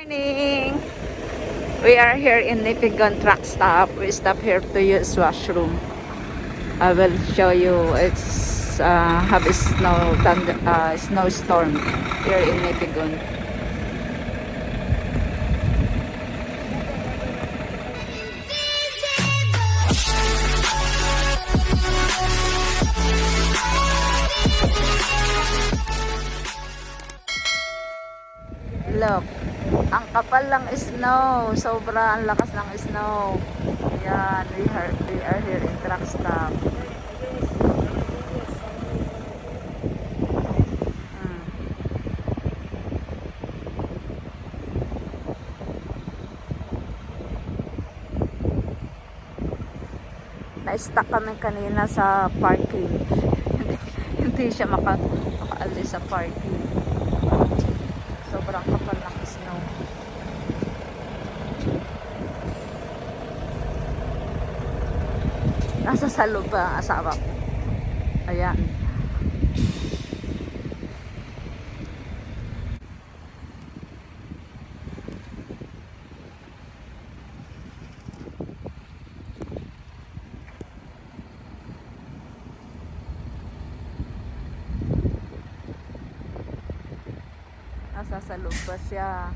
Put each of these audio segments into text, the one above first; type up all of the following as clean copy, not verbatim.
Morning! We are here in Nipigon truck stop. We stop here to use washroom. I will show you. It's have a snowstorm here in Nipigon. Look, ang kapal ng snow. Sobra ang lakas ng snow. Yan, we are here in truck stop. Na-stuck kami kanina sa parking. Hindi siya makaalis sa parking. Sobrang kapal ng snow. Nasa sa loob ba ang asawa ko? Ayan. Nasa sa loob ba siya?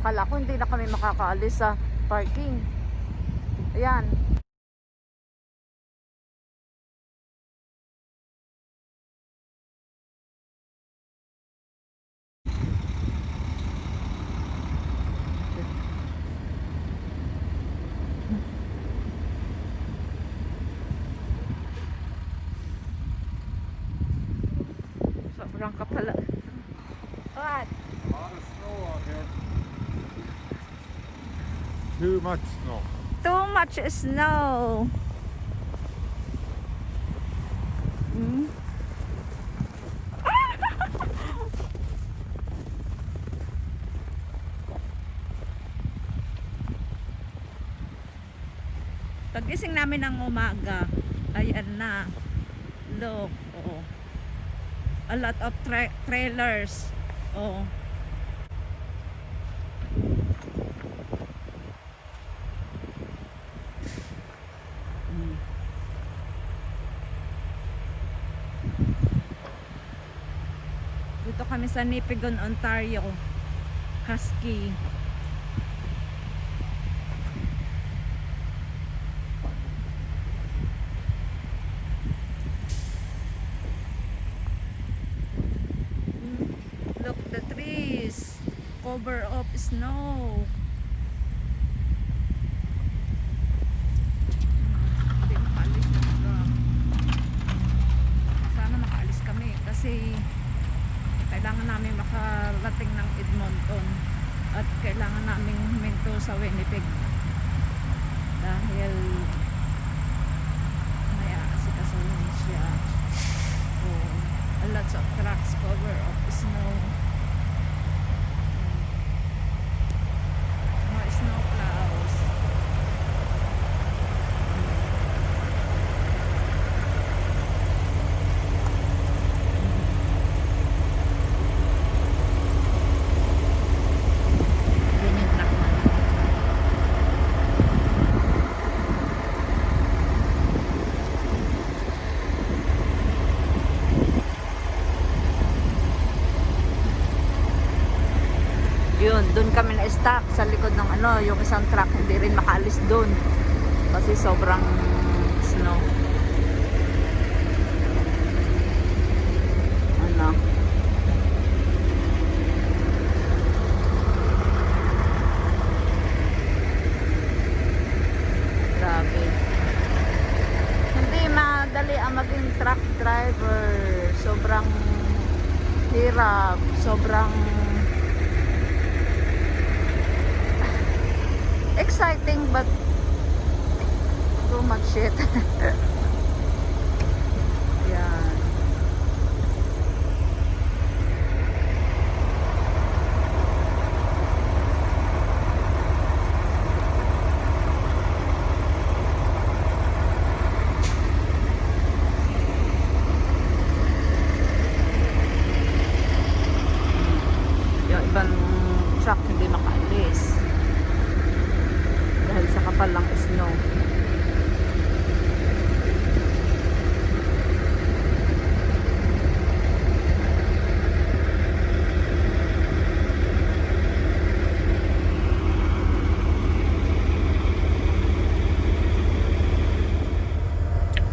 Kala ko hindi na kami makakaalis sa parking. Ayan. Sobrang kapala. What? A lot of snow out here. Too much snow. Too much snow. Pagising namin ng umaga, ayan na. Look, oh. A lot of trailers. Oh. Dito kami sa Nipigon, Ontario. Husky. Look, the trees cover of snow. Hindi makaalis na truck. Sana makaalis kami kasi kailangan namin makarating ng Edmonton at kailangan namin huminto sa Winnipeg dahil may aasikasuhin siya. Oh, a lot of trucks cover of snow. Mga snow plows. Yun, doon kami na-stuck sa likod ng yung isang truck, hindi rin makaalis doon kasi sobrang snow. Grabe. Hindi madali ang maging truck driver. Sobrang hirap, sobrang exciting but too much shit. Yan. ibang truck hindi makaalis dahil sa kapal ng snow.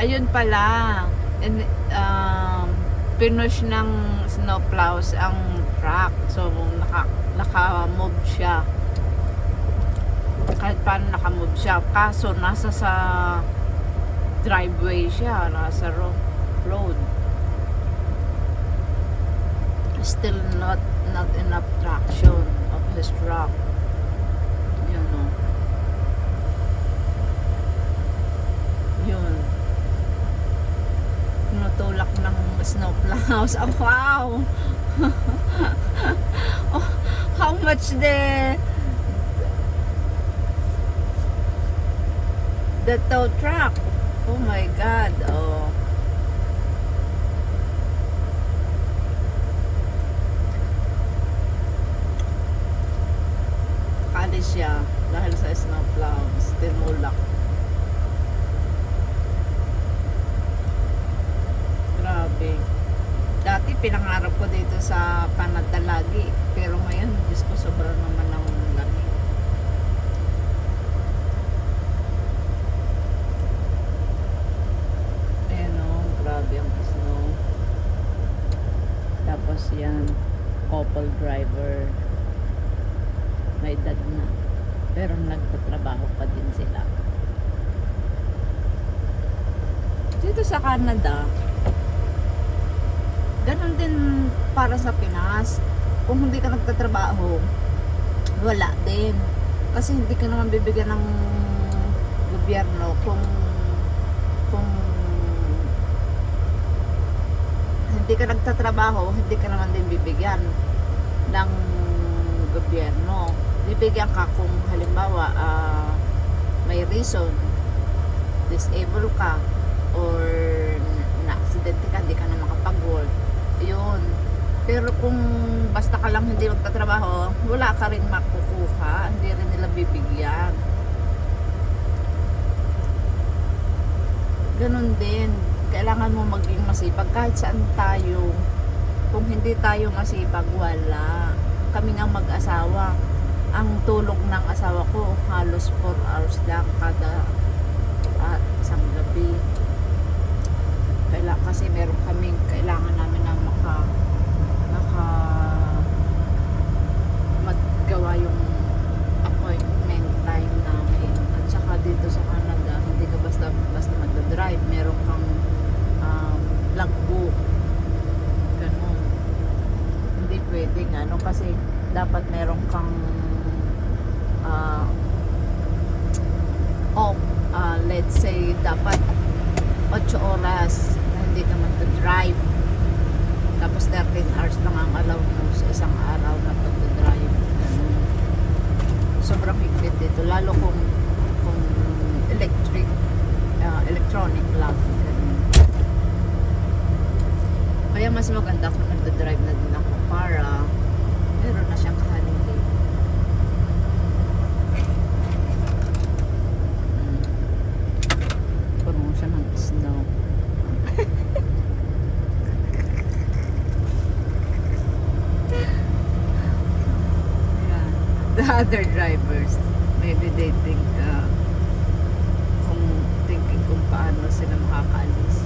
Ayun pala, and, pinush ng snowplows ang truck, so naka-move siya. Kahit paano naka-move siya, kaso nasa sa driveway siya, nasa road. Still not enough traction of his truck. You know. Yun. Tinutulak ng snowplows. Oh, wow! Oh, how much the tow truck? Oh my God! Oh. Kali siya dahil sa snowplows. Tinulak. Grabe. Dati pinangarap ko dito sa Canada lagi. Pero ngayon, Diyos ko, sobrang naman ng lamig. Ayan o, grabe ang snow. Tapos yan, couple driver. May edad na. Pero nagtatrabaho pa din sila. Dito sa Canada, ganon din para sa Pinas. Kung hindi ka nagtatrabaho, wala din. Kasi hindi ka naman bibigyan ng gobyerno kung hindi ka nagtatrabaho, hindi ka naman din bibigyan ng gobyerno. Bibigyan ka kung halimbawa may reason, disabled ka, or na-accidente ka, hindi ka na makapag-work. Yun. Pero kung basta ka lang hindi magtatrabaho, wala ka rin makukuha, hindi rin nila bibigyan. Ganun din, kailangan mo maging masipag kahit saan tayo. Kung hindi tayo masipag, wala. Kami nga mag-asawa, ang tulog ng asawa ko halos 4 hours lang kada isang gabi. Kasi meron kaming kailangan namin na maggawa yung appointment time namin. At saka dito sa Canada, hindi ka basta magdadrive, meron kang logbook. Ganun. Hindi pwedeng kasi dapat meron kang let's say dapat 8 oras na hindi ka magdadrive. Tapos 13 hours lang ang allow mo sa isang araw na pagdadrive. Sobrang higpit dito. Lalo kung electronic lang. Kaya mas maganda kung nagdadrive na din ako para meron na siyang kahalili. Puno siya ng snow. Yeah. The other drivers, maybe they think kung paano sila makakaalis.